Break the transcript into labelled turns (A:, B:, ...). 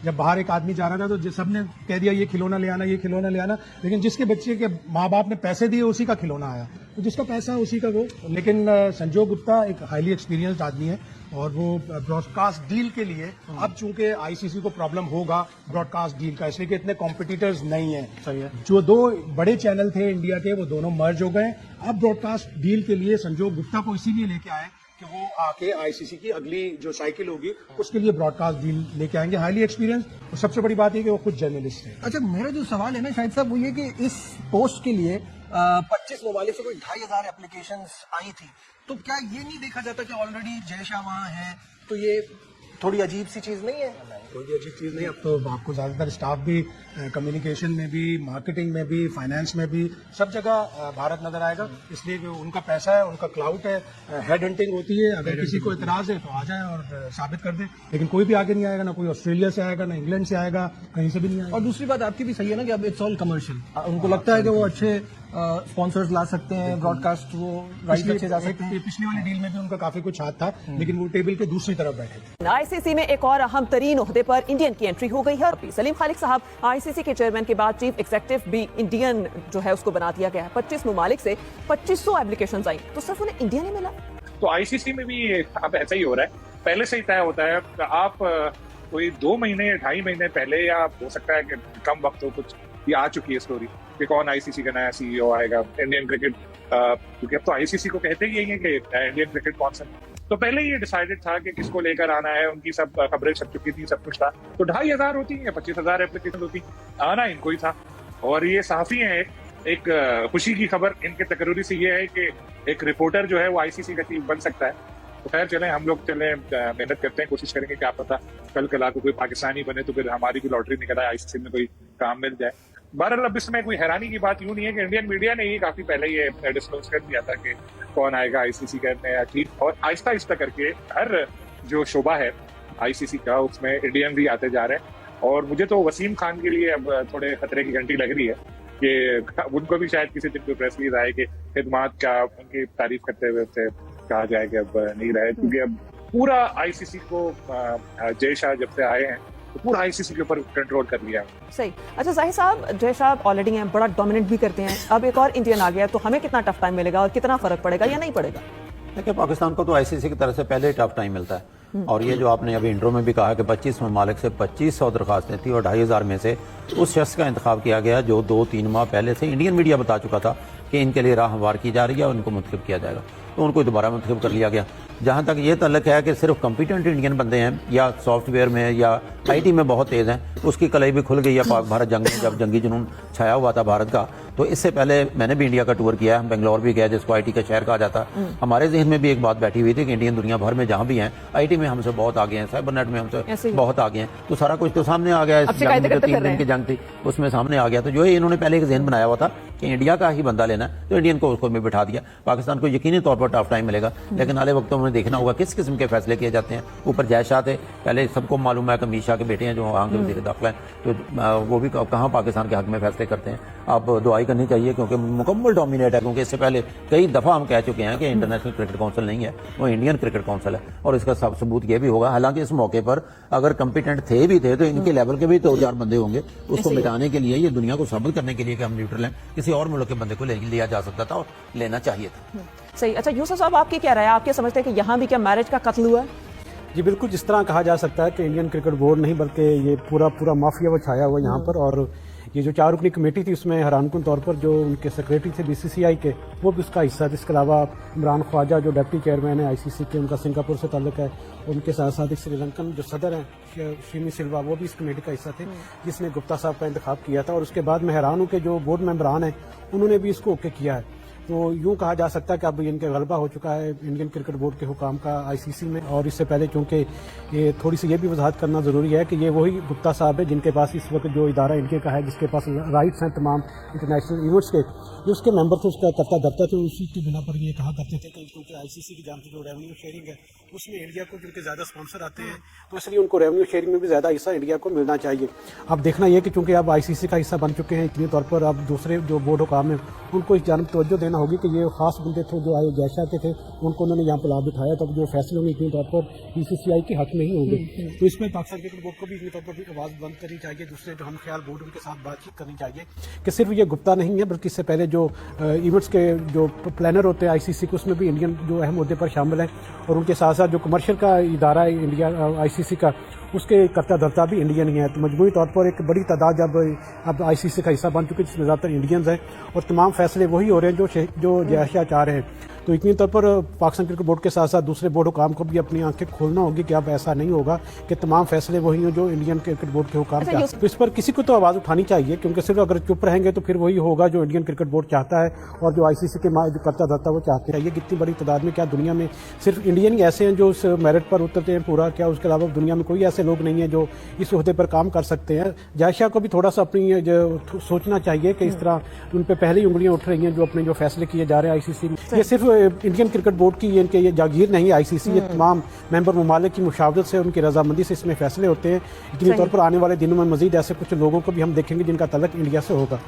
A: जब बाहर एक आदमी जा रहा था तो सबने कह दिया ये खिलौना ले आना, ये खिलौना ले आना, लेकिन जिसके बच्चे के माँ बाप ने पैसे दिए उसी का खिलौना आया, तो जिसका पैसा उसी का वो। लेकिन संजोग गुप्ता एक हाईली एक्सपीरियंस्ड आदमी है और वो ब्रॉडकास्ट डील के लिए, अब चूंकि आईसीसी को प्रॉब्लम होगा ब्रॉडकास्ट डील का, इसलिए कि इतने कॉम्पिटिटर्स नहीं है, सही है, जो दो बड़े चैनल थे इंडिया के वो दोनों मर्ज हो गए। अब ब्रॉडकास्ट डील के लिए संजोग गुप्ता को इसीलिए लेके आए कि वो आके आईसीसी की अगली जो साइकिल होगी उसके लिए ब्रॉडकास्ट डील लेके आएंगे। हाईली एक्सपीरियंस, और सबसे बड़ी बात है कि वो खुद जर्नलिस्ट है।
B: अच्छा, मेरा जो सवाल है ना शाहिद साहब, वो ये कि इस पोस्ट के लिए 25 ममालिक से कोई 2500 एप्लीकेशंस आई थी, तो क्या ये नहीं देखा जाता कि ऑलरेडी जय शाह वहाँ है, तो ये थोड़ी अजीब सी चीज नहीं है?
A: कोई भी अजीब चीज नहीं। अब तो आपको ज्यादातर स्टाफ भी कम्युनिकेशन में भी, मार्केटिंग में भी, फाइनेंस में भी, सब जगह भारत नजर आएगा, इसलिए कि उनका पैसा है, उनका क्लाउड है, हेड हंटिंग होती है। अगर किसी को इतराज है तो आ जाए और साबित कर दे, लेकिन कोई भी आगे नहीं आएगा, ना कोई ऑस्ट्रेलिया से आएगा, ना इंग्लैंड से आएगा, कहीं से भी नहीं आएगा।
B: और दूसरी बात आपकी भी सही है ना कि अब इट्स ऑल कमर्शियल, उनको लगता है कि वो अच्छे स्पॉन्सर्स ला सकते हैं, ब्रॉडकास्ट वो राइट अच्छे जा सकते हैं।
A: पिछली वाली डील में भी उनका काफी कुछ हाथ था, लेकिन वो टेबल के दूसरी तरफ बैठे थे।
C: आईसीसी में एक और अहम तरीन ओहदे पर इंडियन की एंट्री हो गई है। सलीम खालिक साहब आईसीसी के चेयरमैन के बाद चीफ एग्जीक्यूटिव भी इंडियन जो है उसको बना दिया गया है। 25 ममालिक से 2500 एप्लीकेशंस आई, तो सिर्फ उन्हें इंडिया नहीं मिला।
D: तो आईसीसी में भी अब ऐसा ही हो रहा है, पहले से ही तय होता है। आप कोई 2 महीने या 2.5 महीने पहले, या हो सकता है कि कम वक्त हो, कुछ ये आ चुकी है स्टोरी कि कौन आईसीसी का नया सीईओ आएगा, इंडियन क्रिकेट, क्योंकि अब तो आईसीसी को कहते ही यही है कि इंडियन क्रिकेट काउंसिल। तो पहले ये डिसाइडेड था कि किसको लेकर आना है, उनकी सब खबरें छप चुकी थी, सब कुछ था। तो 2500 होती या 25,000 एप्लीकेशन होती, आना इनको ही था। और ये सहाफी हैं, एक खुशी की खबर इनके तकरीरी से ये है कि एक रिपोर्टर जो है वो आईसीसी का चीफ बन सकता है। तो खैर चलें, हम लोग मेहनत करते हैं, कोशिश करेंगे, क्या पता कल कला को कोई पाकिस्तानी बने तो फिर हमारी भी लॉटरी निकल आए, आईसीसी में कोई काम मिल जाए। बहरहाल अब इसमें कोई हैरानी की बात यूं नहीं है कि इंडियन मीडिया ने ही काफी पहले ये डिस्क्लोज कर दिया था कि कौन आएगा आईसीसी का नया चीफ, और आहिस्ता आहिस्ता करके हर जो शोबा है आईसीसी का उसमें इंडियन भी आते जा रहे हैं। और मुझे तो वसीम खान के लिए अब थोड़े खतरे की घंटी लग रही है कि उनको भी शायद किसी दिन कोई प्रेस रिलीज आए कि खिदमात का उनकी तारीफ करते हुए उसे कहा जाए कि अब नहीं रहे, क्योंकि अब पूरा आईसीसी को जय शाह जब से आए हैं तो पूरा आईसीसी के ऊपर कंट्रोल कर लिया।
C: सही। अच्छा जाहिर साहब, जय शाह ऑलरेडी हैं, बड़ा डोमिनेट भी करते हैं, अब एक और इंडियन आ गया, तो हमें कितना टफ टाइम मिलेगा और कितना फर्क पड़ेगा या नहीं पड़ेगा?
E: देखिए, पाकिस्तान को तो आईसीसी की तरफ से पहले ही टफ टाइम मिलता है, और ये जो आपने अभी इंट्रो में भी कहा कि 25 ममालिक से 2500 दरखास्तें थी और 2500 में से उस शख्स का इंतखाब किया गया जो 2-3 माह पहले से इंडियन मीडिया बता चुका था कि इनके लिए राह हमवार की जा रही है और उनको मुंतखब किया जाएगा, तो उनको दोबारा मुंतखब कर लिया गया। जहाँ तक ये तल्लक है कि सिर्फ कॉम्पिटेंट इंडियन बंदे हैं या सॉफ्टवेयर में या आईटी में बहुत तेज़ हैं, उसकी कलाई भी खुल गई है पाक भारत जंग में, जब जंगी जुनून छाया हुआ था भारत का। तो इससे पहले मैंने भी इंडिया का टूर किया है, बेंगलोर भी गया जिसको आईटी का शहर कहा जाता है। हमारे जहन में भी एक बात बैठी हुई थी कि इंडियन दुनिया भर में जहाँ भी हैं आईटी में हमसे बहुत आगे हैं, साइबर नेट में हमसे बहुत आगे हैं, तो सारा कुछ तो सामने आ गया। 3 दिन की जंग थी उसमें सामने आ गया। तो जो इन्होंने पहले एक जहन बनाया हुआ था कि इंडिया का ही बंदा लेना है, तो इंडियन को उसको में बिठा दिया। पाकिस्तान को यकीनी तौर पर टफ टाइम मिलेगा, लेकिन आने वक्तों में देखना होगा किस किस्म के फैसले किए जाते हैं। ऊपर जय शाह थे, पहले सबको मालूम है कि अमीर शाह के बेटे हैं जो वहाँ के वज़ीर दाखिला हैं, तो वो भी कहाँ पाकिस्तान के हक में फैसले करते हैं। आप दुआई करनी चाहिए, क्योंकि मुकम्मल डोमिनेट है, क्योंकि इससे पहले कई दफ़ा हम कह चुके हैं कि इंटरनेशनल क्रिकेट काउंसिल नहीं है, वो इंडियन क्रिकेट काउंसिल है, और इसका सब सबूत ये भी होगा। हालांकि इस मौके पर अगर कॉम्पिटेंट थे भी थे तो इनके लेवल के भी 2-4 बंदे होंगे, उसको मिटाने के लिए, ये दुनिया को साबित करने के लिए कि हम न्यूट्रल हैं, किसी और मुल्क के बंदे को लिया जा सकता था और लेना चाहिए था।
C: सही। अच्छा यूसुफ साहब, आपकी क्या राय है? आप क्या समझते हैं कि यहाँ भी क्या मैरिज का कत्ल हुआ है?
F: जी बिल्कुल, जिस तरह कहा जा सकता है कि इंडियन क्रिकेट बोर्ड नहीं बल्कि ये पूरा माफिया वो छाया हुआ यहाँ पर, और ये जो 4 रुकनी कमेटी थी उसमें हैरानकुन तौर पर जो उनके सेक्रेटरी थे बीसीसीआई के, वो भी उसका हिस्सा थे। इसके अलावा इमरान ख्वाजा जो डिप्टी चेयरमैन है आईसीसी के, उनका सिंगापुर से ताल्लुक है, उनके साथ साथ एक श्रीलंकन जो सदर हैं शिमी सिल्वा, वो भी इस कमेटी का हिस्सा थे जिसने गुप्ता साहब का इंतखाब किया था। और उसके बाद मैं हैरान हूँ कि जो बोर्ड मेंबरान हैं उन्होंने भी इसको ओके किया है। तो यूं कहा जा सकता है कि अब इनके गलबा हो चुका है इंडियन क्रिकेट बोर्ड के हुकाम का आईसीसी में। और इससे पहले चूंकि ये थोड़ी सी ये भी वजाहत करना ज़रूरी है कि ये वही गुप्ता साहब है जिनके पास इस वक्त जो इदारा इनके का है, जिसके पास राइट्स हैं तमाम इंटरनेशनल इवेंट्स के, जो उसके मेंबर थे, उसका करता धरता थे, उसी की बिना पर ये कहा करते थे कि क्योंकि आईसीसी की जान से जो रेवेन्यू शेयरिंग है उसमें इंडिया को क्योंकि ज़्यादा स्पॉन्सर आते हैं, तो इसलिए उनको रेवेन्यू शेयरिंग में भी ज़्यादा हिस्सा इंडिया को मिलना चाहिए। अब देखना यह कि चूंकि अब आईसीसी का हिस्सा बन चुके हैं, इतनी तौर पर अब दूसरे जो बोर्ड हुकाम हैं उनको इस जानब तवज्जो देना कहना होगी कि ये खास बंदे थे जो आए जैशा के थे, उनको उन्होंने यहाँ पर लाभ उठाया, तब जो फैसले होंगे इतने तौर पर BCCI के हक में ही होंगे। तो इसमें पाकिस्तान क्रिकेट बोर्ड को भी इतने तौर पर भी आवाज़ बंद करनी चाहिए, दूसरे जो हम ख्याल बोर्ड उनके साथ बातचीत करनी चाहिए कि सिर्फ ये गुप्ता नहीं है बल्कि इससे पहले जो इवेंट्स के जो प्लानर होते हैं ICC के, उसमें भी इंडियन जो अहम मुद्दे पर शामिल हैं, और उनके साथ साथ जो कमर्शियल का इदारा है इंडिया ICC का, उसके करता धरता भी इंडियन ही है। तो मजमूई तौर पर एक बड़ी तादाद जब अब ICC का हिस्सा बन चुकी है जिसमें ज़्यादातर इंडियंस हैं, और तमाम फैसले वही हो रहे हैं जो जैशा चाह रहे हैं। तो इतनी तौर पर पाकिस्तान क्रिकेट बोर्ड के साथ साथ दूसरे बोर्ड हुकाम को भी अपनी आंखें खोलना होगी कि अब ऐसा नहीं होगा कि तमाम फैसले वही हैं जो इंडियन क्रिकेट बोर्ड के हुकाम चाहते हैं। तो इस पर किसी को तो आवाज़ उठानी चाहिए, क्योंकि सिर्फ अगर चुप रहेंगे तो फिर वही होगा जो इंडियन क्रिकेट बोर्ड चाहता है और जो ICC के जो करता धरता वो चाहते हैं। ये कितनी बड़ी तादाद में, क्या दुनिया में सिर्फ इंडियन ही ऐसे हैं जो उस मेरिट पर उतरते हैं पूरा, क्या उसके अलावा दुनिया में कोई ऐसे लोग नहीं है जो इस ओहदे पर काम कर सकते हैं? जैशा को भी थोड़ा सा अपनी सोचना चाहिए कि इस तरह उन पर पहले ही उंगलियां उठ रही हैं जो अपने जो फैसले किए जा रहे हैं ICC में। ये सिर्फ इंडियन क्रिकेट बोर्ड की इनके ये जागीर नहीं है ICC, ये तमाम मेंबर ममालिक की मुशावरत से, उनकी रजामंदी से इसमें फैसले होते हैं। यकीनी तौर पर आने वाले दिनों में मजीद ऐसे कुछ लोगों को भी हम देखेंगे जिनका तल्लुक इंडिया से होगा।